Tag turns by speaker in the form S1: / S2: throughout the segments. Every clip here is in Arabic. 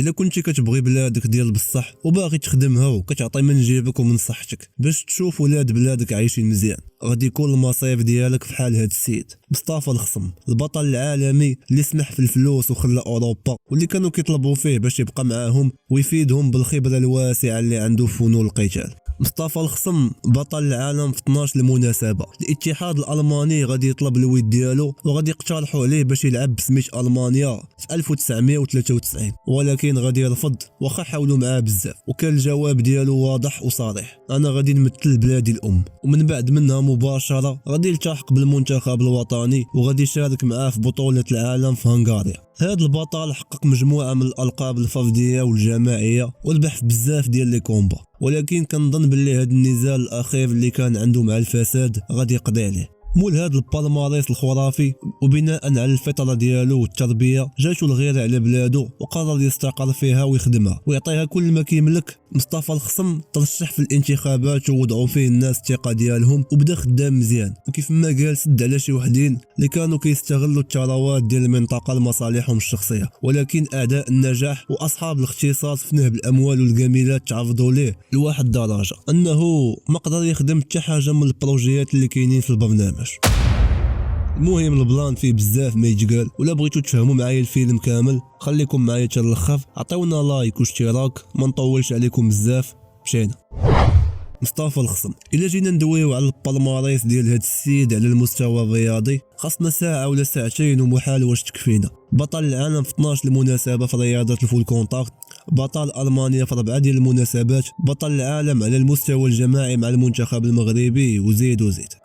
S1: الا كنتي كتبغي بلادك ديال بصح وباغي تخدمها وكتعطي من جيبك ومن صحتك باش تشوف ولاد بلادك عايشين مزيان، غادي يكون المصيف ديالك في حال هاد السيد مصطفى الخصم، البطل العالمي اللي سمح في الفلوس وخلى اوروبا واللي كانوا كيطلبوا فيه باش يبقى معاهم ويفيدهم بالخبره الواسعه اللي عنده في فنون القتال. مصطفى الخصم بطل العالم في 12 المناسبة. الاتحاد الألماني غادي يطلب الويد ديالو وغادي يقترحوا عليه باش يلعب بسميت ألمانيا في 1993، ولكن غادي يرفض واخا حاولوا معاه بزاف، وكان الجواب ديالو واضح وصريح: أنا غادي نمثل بلادي الأم. ومن بعد منها مباشرة غادي يلتحق بالمنتخب الوطني وغادي يشارك معاه في بطولة العالم في هنغاريا. هذا البطل حقق مجموعة من الألقاب الفردية والجماعية وربح بزاف ديال لي كومبا، ولكن كنظن باللي هذا النزال الأخير اللي كان عنده مع الفساد غادي يقضي عليه. مول هذا البالماريس الخرافي وبناء على الفطره ديالو والتربيه جاتو الغيره على بلادو وقرر يستقر فيها ويخدمها ويعطيها كل ما كيملك. مصطفى الخصم ترشح في الانتخابات ووضعوا فيه الناس الثقه ديالهم وبدا خدام مزيان، وكيف ما قال سد على شي وحدين اللي كانوا كيستغلوا الثروات ديال المنطقه لمصالحهم الشخصيه، ولكن اعداء النجاح واصحاب الاختصاص في نهب الاموال والجميلات تعرضوا ليه لواحد الدرجه انه ما قدر يخدم حتى حاجه من البروجيات اللي كاينين في البرنامج. المهم البلان فيه بزاف ما يتقال، ولا بغيتو تفهموا معايا الفيلم كامل خليكم معايا حتى الاخر، عطيونا لايك واشتراك، ما نطولش عليكم بزاف، مشينا. مصطفى الخصم، الا جينا ندويو على البالماريس ديال هاد السيد على المستوى الرياضي خاصنا ساعه ولا ساعتين ومحال واش تكفينا. بطل العالم في 12 المناسبه في رياضه الفول كونتاكت، بطل ألمانيا في 4 ديال المناسبات، بطل العالم على المستوى الجماعي مع المنتخب المغربي وزيد.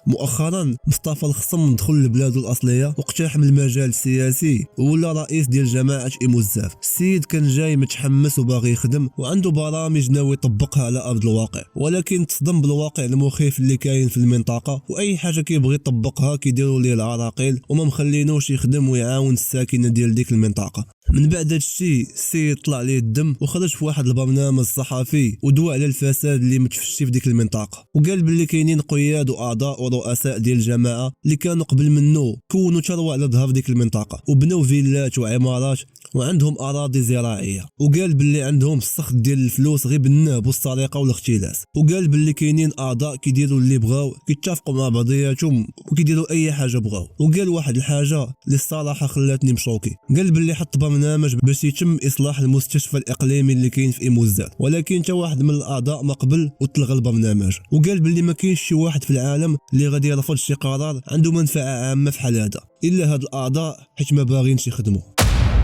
S1: مؤخرا مصطفى الخصم دخل لبلاده الأصلية واقتحم المجال السياسي وولا رئيس ديال جماعة إيموزاف. السيد كان جاي متحمس وباغي يخدم وعنده برامج ناوي يطبقها على أرض الواقع، ولكن تصدم بالواقع المخيف اللي كاين في المنطقة، وأي حاجة كيبغي يطبقها كيديروا ليه العراقيل وما مخلينوش يخدم ويعاون الساكنة ديال ديك المنطقة. من بعد هادشي السيد طلع ليه الدم وخرج في واحد البرنامج صحفي ودوى على الفساد اللي متفشي في ديك المنطقه، وقال باللي كاينين قياد واعضاء ورؤساء ديال الجماعه اللي كانوا قبل منه كونوا ثروه على ظهر ديك المنطقه وبنوا فيلات وعمارات وعندهم اراضي زراعيه، وقال باللي عندهم السخط ديال الفلوس غير بالنهب والسرقه والاختلاس، وقال باللي كاينين اعضاء كيديروا اللي بغاو كيتفقوا مع بعضياتهم وكيديروا اي حاجه بغاو. وقال واحد الحاجه اللي الصراحه خلاتني مشوكي، قال باللي حط برنامج باش يتم اصلاح المستشفى الاقليمي اللي كاين في ايموزات، ولكن حتى واحد من الاعضاء ما قبل وتلغى البرنامج، وقال باللي ما كاينش شي واحد في العالم اللي غادي يرفض شي قرار عنده منفعه عامه في حال هذا الا هاد الاعضاء حيت ما باغينش يخدموا.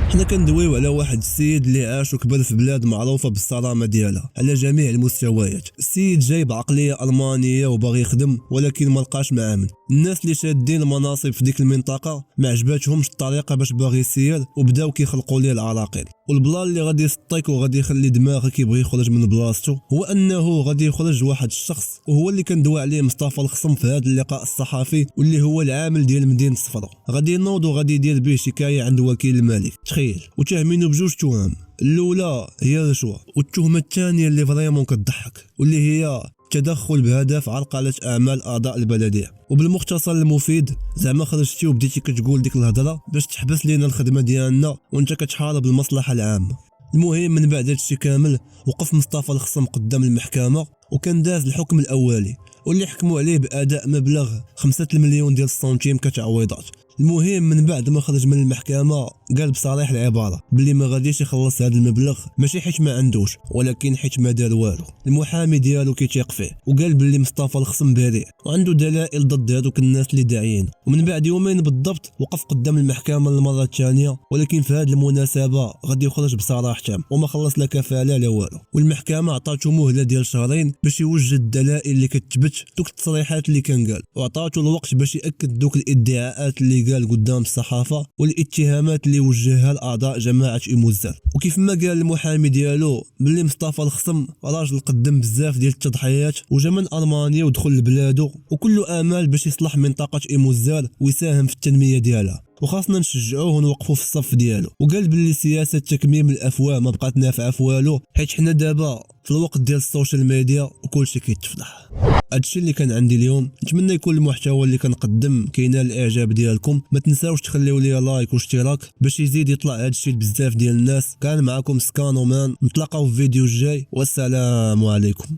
S1: حنا كندويو على واحد السيد اللي عاش وكبر في بلاد معروفه بالصرامه ديالها على جميع المستويات. السيد جاي بعقليه المانيه وباغي يخدم ولكن ما لقاش معامل. الناس اللي شادين المناصب في ديك المنطقه ما عجباتهمش الطريقه باش باغي يسير وبداو كيخلقوا ليه العراقيل. والبلان اللي غادي يسطيك وغادي يخلي دماغك يبغي يخرج من بلاصتو هو انه غادي يخرج واحد الشخص وهو اللي كندوي عليه مصطفى الخصم في هذا اللقاء الصحفي، واللي هو العامل ديال مدينه صفرا. غادي ينوض وغادي يدير به شكايه عند وكيل الملك، تخيل، وتهمينه بجوج تهم. الاولى هي الرشوه، والتهمه الثانيه اللي فريمون كتضحك واللي هي تدخل بهدف عرقلة أعمال أعضاء البلدية. وبالمختصر المفيد زعما خرجتي وبديتي كتقول ديك الهضرة باش تحبس لينا الخدمة ديالنا وانت كتحارب المصلحة العامة. المهم من بعد هادشي كامل وقف مصطفى الخصم قدام المحكمة وكان داز الحكم الأولي واللي حكموا عليه بأداء مبلغ 5 مليون ديال السنتيم كتعويضات. المهم من بعد ما خرج من المحكمة قال بصريح العبارة باللي ما غاديش يخلص هذا المبلغ، ماشي حيت ما عندوش ولكن حيت ما دار والو. المحامي ديالو كيتيق فيه وقال باللي مصطفى الخصم بريء وعنده دلائل ضد هذوك الناس اللي داعيين. ومن بعد يومين بالضبط وقف قدام المحكمة للمرة الثانية، ولكن في هذه المناسبة غادي يخرج بصراحة تام وما خلص لا كفالة لا والو. والمحكمة عطاتو مهلة ديال شهرين باش يوجد الدلائل اللي كتثبت دوك التصريحات اللي كان قال، وعطاتو الوقت باش ياكد دوك الادعاءات اللي قال قدام الصحافة والاتهامات اللي وجهها لاعضاء جماعه ايموزات. وكيف ما قال المحامي ديالو باللي مصطفى الخصم راجل قدم بزاف ديال التضحيات وجا من المانيا ودخل لبلادو وكله امال باش يصلح منطقه ايموزال ويساهم في التنميه ديالها. وخاصنا نشجعوه ونوقفوا في الصف ديالو. وقال باللي سياسه تكميم الافواه ما بقات نافعه في والو، حيت حنا دابا في الوقت ديال السوشيال ميديا وكلشي كيتفضح. هادشي اللي كان عندي اليوم، نتمنى يكون المحتوى اللي كنقدم كاينال الاعجاب ديالكم. ما تنساوش تخليو لي لايك واشتراك باش يزيد يطلع هادشي لبزاف ديال الناس. كان معكم سكانومان، نتلاقاو في فيديو الجاي والسلام عليكم.